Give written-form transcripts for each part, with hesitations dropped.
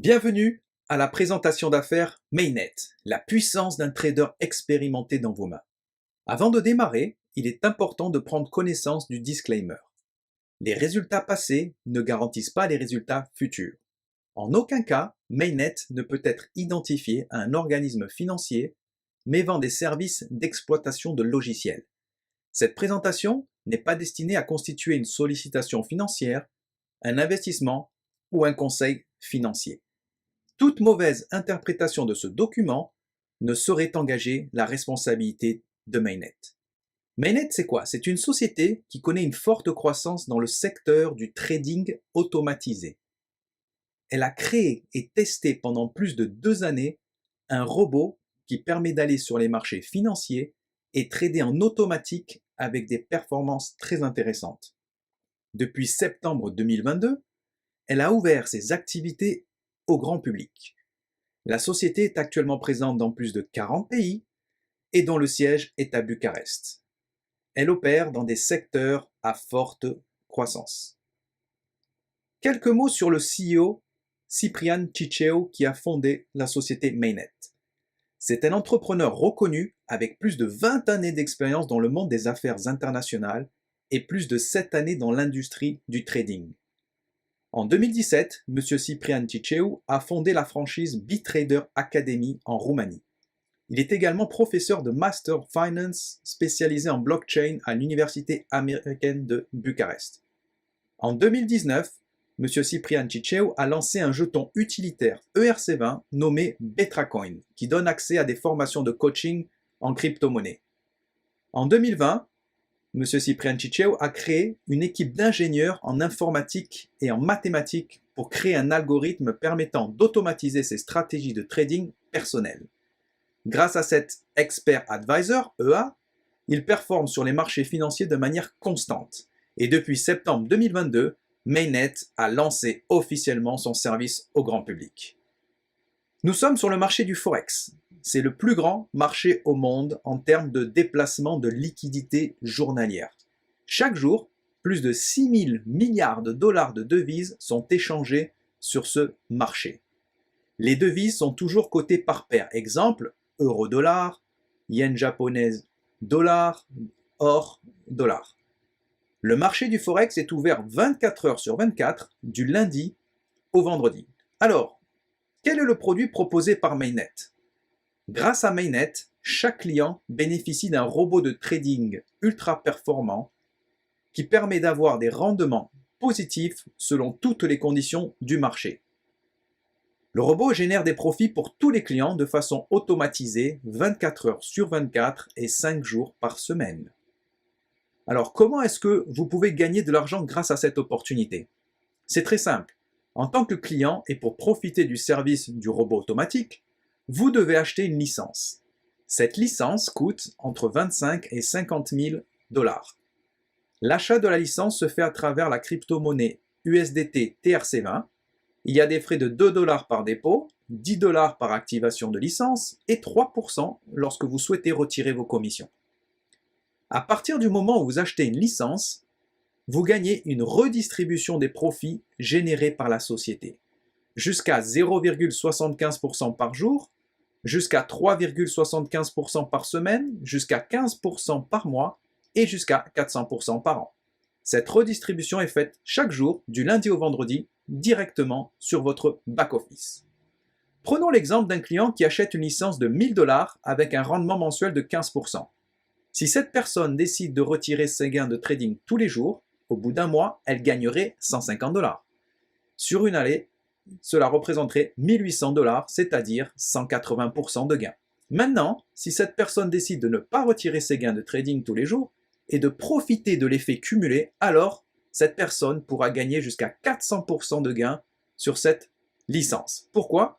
Bienvenue à la présentation d'affaires Mainnet, la puissance d'un trader expérimenté dans vos mains. Avant de démarrer, il est important de prendre connaissance du disclaimer. Les résultats passés ne garantissent pas les résultats futurs. En aucun cas, Mainnet ne peut être identifié à un organisme financier, mais vend des services d'exploitation de logiciels. Cette présentation n'est pas destinée à constituer une sollicitation financière, un investissement ou un conseil financier. Toute mauvaise interprétation de ce document ne saurait engager la responsabilité de Mainnet. Mainnet, c'est quoi? C'est une société qui connaît une forte croissance dans le secteur du trading automatisé. Elle a créé et testé pendant plus de 2 années un robot qui permet d'aller sur les marchés financiers et trader en automatique avec des performances très intéressantes. Depuis septembre 2022, elle a ouvert ses activités au grand public. La société est actuellement présente dans plus de 40 pays et dont le siège est à Bucarest. Elle opère dans des secteurs à forte croissance. Quelques mots sur le CEO Ciprian Ciceu qui a fondé la société Mainnet. C'est un entrepreneur reconnu avec plus de 20 années d'expérience dans le monde des affaires internationales et plus de 7 années dans l'industrie du trading. En 2017, M. Ciprian Ciceu a fondé la franchise BitTrader Academy en Roumanie. Il est également professeur de Master Finance spécialisé en blockchain à l'Université américaine de Bucarest. En 2019, M. Ciprian Ciceu a lancé un jeton utilitaire ERC20 nommé BetraCoin, qui donne accès à des formations de coaching en crypto-monnaie. En 2020, M. Ciprian Ciceu a créé une équipe d'ingénieurs en informatique et en mathématiques pour créer un algorithme permettant d'automatiser ses stratégies de trading personnelles. Grâce à cet Expert Advisor, EA, il performe sur les marchés financiers de manière constante. Et depuis septembre 2022, Mainnet a lancé officiellement son service au grand public. Nous sommes sur le marché du Forex. C'est le plus grand marché au monde en termes de déplacement de liquidités journalières. Chaque jour, plus de 6 000 milliards de dollars de devises sont échangés sur ce marché. Les devises sont toujours cotées par paire. Exemple, euro-dollar, yen japonaise, dollar, or, dollar. Le marché du Forex est ouvert 24 heures sur 24, du lundi au vendredi. Alors, quel est le produit proposé par Mainnet? Grâce à Mainnet, chaque client bénéficie d'un robot de trading ultra performant qui permet d'avoir des rendements positifs selon toutes les conditions du marché. Le robot génère des profits pour tous les clients de façon automatisée 24 heures sur 24 et 5 jours par semaine. Alors comment est-ce que vous pouvez gagner de l'argent grâce à cette opportunité? C'est très simple. En tant que client et pour profiter du service du robot automatique, vous devez acheter une licence. Cette licence coûte entre 25 et 50 000 dollars. L'achat de la licence se fait à travers la crypto-monnaie USDT TRC20. Il y a des frais de 2 dollars par dépôt, 10 dollars par activation de licence et 3% lorsque vous souhaitez retirer vos commissions. À partir du moment où vous achetez une licence, vous gagnez une redistribution des profits générés par la société, jusqu'à 0,75% par jour, jusqu'à 3,75% par semaine, jusqu'à 15% par mois et jusqu'à 400% par an. Cette redistribution est faite chaque jour, du lundi au vendredi, directement sur votre back-office. Prenons l'exemple d'un client qui achète une licence de 1000 dollars avec un rendement mensuel de 15%. Si cette personne décide de retirer ses gains de trading tous les jours, au bout d'un mois, elle gagnerait 150 dollars. Sur une année, cela représenterait 1800 dollars, c'est-à-dire 180% de gains. Maintenant, si cette personne décide de ne pas retirer ses gains de trading tous les jours et de profiter de l'effet cumulé, alors cette personne pourra gagner jusqu'à 400% de gains sur cette licence. Pourquoi?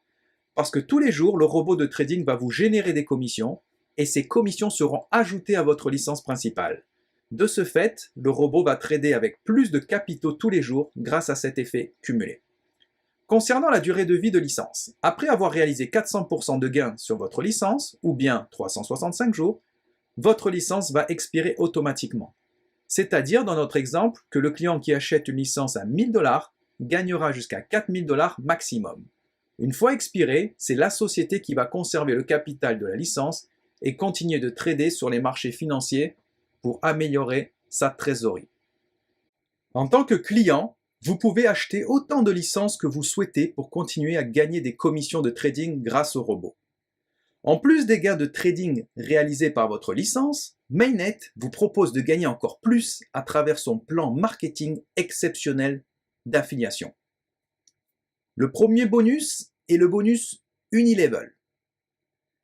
Parce que tous les jours, le robot de trading va vous générer des commissions et ces commissions seront ajoutées à votre licence principale. De ce fait, le robot va trader avec plus de capitaux tous les jours grâce à cet effet cumulé. Concernant la durée de vie de licence, après avoir réalisé 400% de gains sur votre licence, ou bien 365 jours, votre licence va expirer automatiquement. C'est-à-dire, dans notre exemple, que le client qui achète une licence à 1000 dollars gagnera jusqu'à 4000 dollars maximum. Une fois expiré, c'est la société qui va conserver le capital de la licence et continuer de trader sur les marchés financiers pour améliorer sa trésorerie. En tant que client, vous pouvez acheter autant de licences que vous souhaitez pour continuer à gagner des commissions de trading grâce au robot. En plus des gains de trading réalisés par votre licence, Mainnet vous propose de gagner encore plus à travers son plan marketing exceptionnel d'affiliation. Le premier bonus est le bonus Unilevel.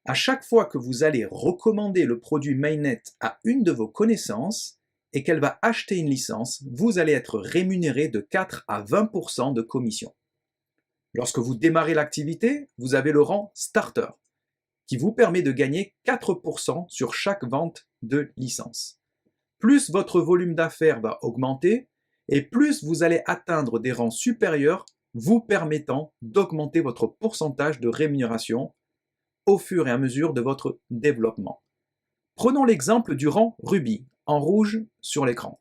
À chaque fois que vous allez recommander le produit Mainnet à une de vos connaissances et qu'elle va acheter une licence, vous allez être rémunéré de 4 à 20% de commission. Lorsque vous démarrez l'activité, vous avez le rang Starter, qui vous permet de gagner 4% sur chaque vente de licence. Plus votre volume d'affaires va augmenter et plus vous allez atteindre des rangs supérieurs, vous permettant d'augmenter votre pourcentage de rémunération au fur et à mesure de votre développement. Prenons l'exemple du rang Ruby, en rouge sur l'écran.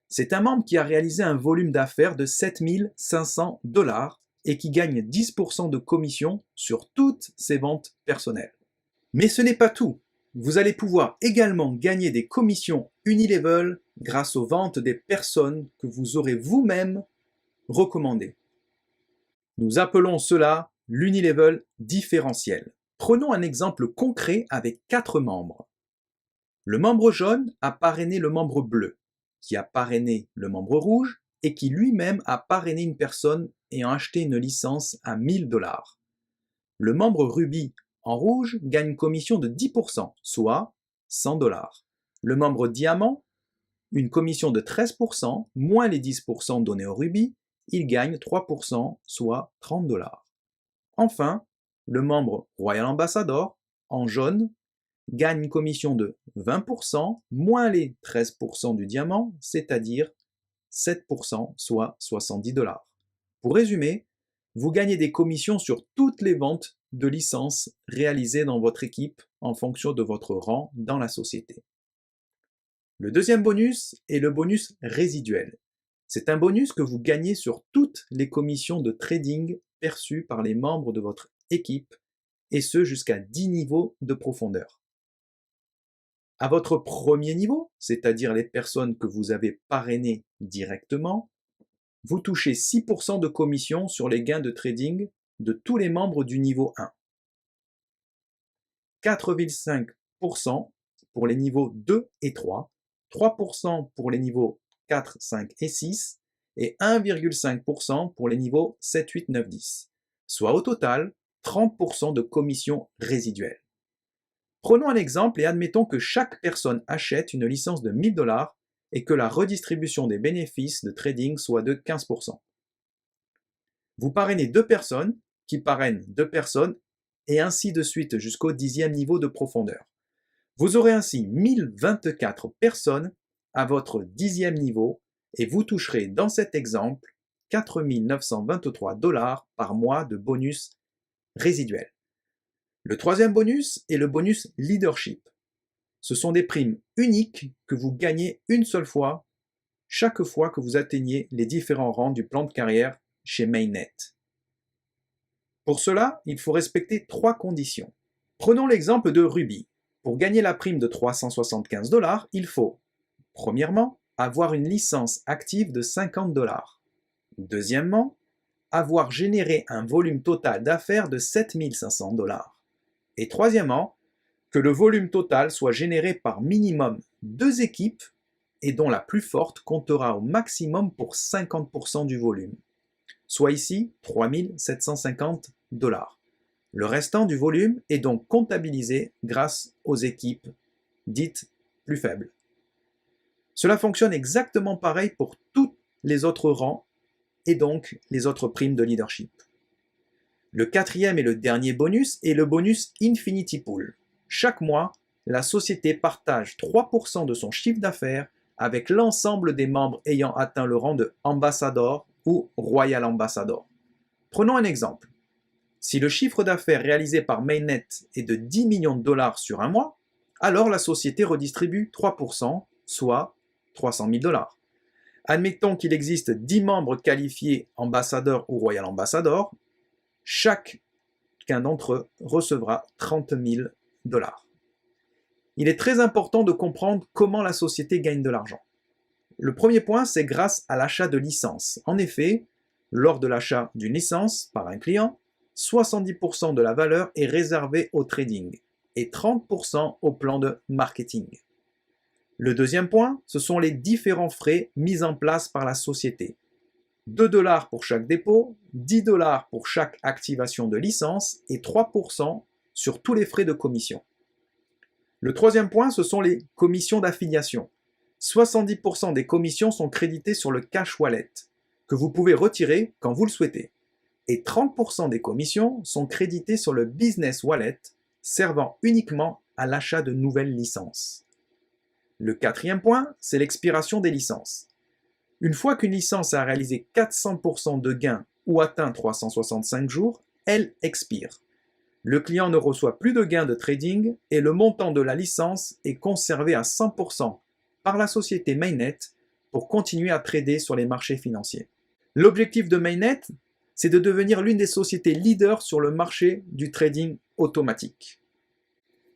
C'est un membre qui a réalisé un volume d'affaires de 7 500 $ et qui gagne 10% de commission sur toutes ses ventes personnelles. Mais ce n'est pas tout. Vous allez pouvoir également gagner des commissions Unilevel grâce aux ventes des personnes que vous aurez vous-même recommandées. Nous appelons cela l'Unilevel différentiel. Prenons un exemple concret avec 4 membres. Le membre jaune a parrainé le membre bleu, qui a parrainé le membre rouge et qui lui-même a parrainé une personne ayant acheté une licence à 1 000 $. Le membre rubis en rouge gagne une commission de 10%, soit 100 $. Le membre diamant, une commission de 13%, moins les 10% donnés au rubis, il gagne 3%, soit 30 $. Enfin, le membre Royal Ambassador, en jaune, gagne une commission de 20%, moins les 13% du diamant, c'est-à-dire 7%, soit 70 $. Pour résumer, vous gagnez des commissions sur toutes les ventes de licences réalisées dans votre équipe en fonction de votre rang dans la société. Le deuxième bonus est le bonus résiduel. C'est un bonus que vous gagnez sur toutes les commissions de trading perçues par les membres de votre équipe, et ce jusqu'à 10 niveaux de profondeur. À votre premier niveau, c'est-à-dire les personnes que vous avez parrainées directement, vous touchez 6% de commission sur les gains de trading de tous les membres du niveau 1, 4,5% pour les niveaux 2 et 3, 3% pour les niveaux 4, 5 et 6, et 1,5% pour les niveaux 7, 8, 9, 10, soit au total 30% de commission résiduelle. Prenons un exemple et admettons que chaque personne achète une licence de 1 000 $ et que la redistribution des bénéfices de trading soit de 15%. Vous parrainez 2 personnes qui parrainent 2 personnes et ainsi de suite jusqu'au 10e niveau de profondeur. Vous aurez ainsi 1024 personnes à votre 10e niveau et vous toucherez dans cet exemple 4 923 $ par mois de bonus résiduel. Le troisième bonus est le bonus leadership. Ce sont des primes uniques que vous gagnez une seule fois, chaque fois que vous atteignez les différents rangs du plan de carrière chez Mainnet. Pour cela, il faut respecter 3 conditions. Prenons l'exemple de Ruby. Pour gagner la prime de 375 $, il faut, premièrement, avoir une licence active de 50 $. Deuxièmement, avoir généré un volume total d'affaires de 7 500 $. Et troisièmement, que le volume total soit généré par minimum 2 équipes et dont la plus forte comptera au maximum pour 50% du volume, soit ici 3 750 $. Le restant du volume est donc comptabilisé grâce aux équipes dites plus faibles. Cela fonctionne exactement pareil pour tous les autres rangs et donc les autres primes de leadership. Le quatrième et le dernier bonus est le bonus Infinity Pool. Chaque mois, la société partage 3% de son chiffre d'affaires avec l'ensemble des membres ayant atteint le rang de Ambassador ou Royal Ambassador. Prenons un exemple. Si le chiffre d'affaires réalisé par Mainnet est de 10 millions de $ sur un mois, alors la société redistribue 3%, soit 300 000 $. Admettons qu'il existe 10 membres qualifiés ambassadeurs ou Royal Ambassador. Chaque chacun d'entre eux recevra 30 000 $. Il est très important de comprendre comment la société gagne de l'argent. Le premier point, c'est grâce à l'achat de licences. En effet, lors de l'achat d'une licence par un client, 70% de la valeur est réservée au trading et 30% au plan de marketing. Le deuxième point, ce sont les différents frais mis en place par la société. 2 $ pour chaque dépôt, 10 $ pour chaque activation de licence et 3% sur tous les frais de commission. Le troisième point, ce sont les commissions d'affiliation. 70% des commissions sont créditées sur le cash wallet, que vous pouvez retirer quand vous le souhaitez. Et 30% des commissions sont créditées sur le business wallet, servant uniquement à l'achat de nouvelles licences. Le quatrième point, c'est l'expiration des licences. Une fois qu'une licence a réalisé 400% de gains ou atteint 365 jours, elle expire. Le client ne reçoit plus de gains de trading et le montant de la licence est conservé à 100% par la société Mainnet pour continuer à trader sur les marchés financiers. L'objectif de Mainnet, c'est de devenir l'une des sociétés leaders sur le marché du trading automatique.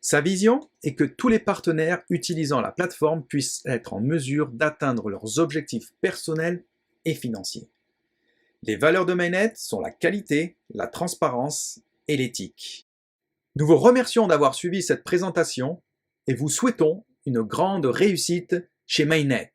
Sa vision est que tous les partenaires utilisant la plateforme puissent être en mesure d'atteindre leurs objectifs personnels et financiers. Les valeurs de Mainnet sont la qualité, la transparence et l'éthique. Nous vous remercions d'avoir suivi cette présentation et vous souhaitons une grande réussite chez Mainnet.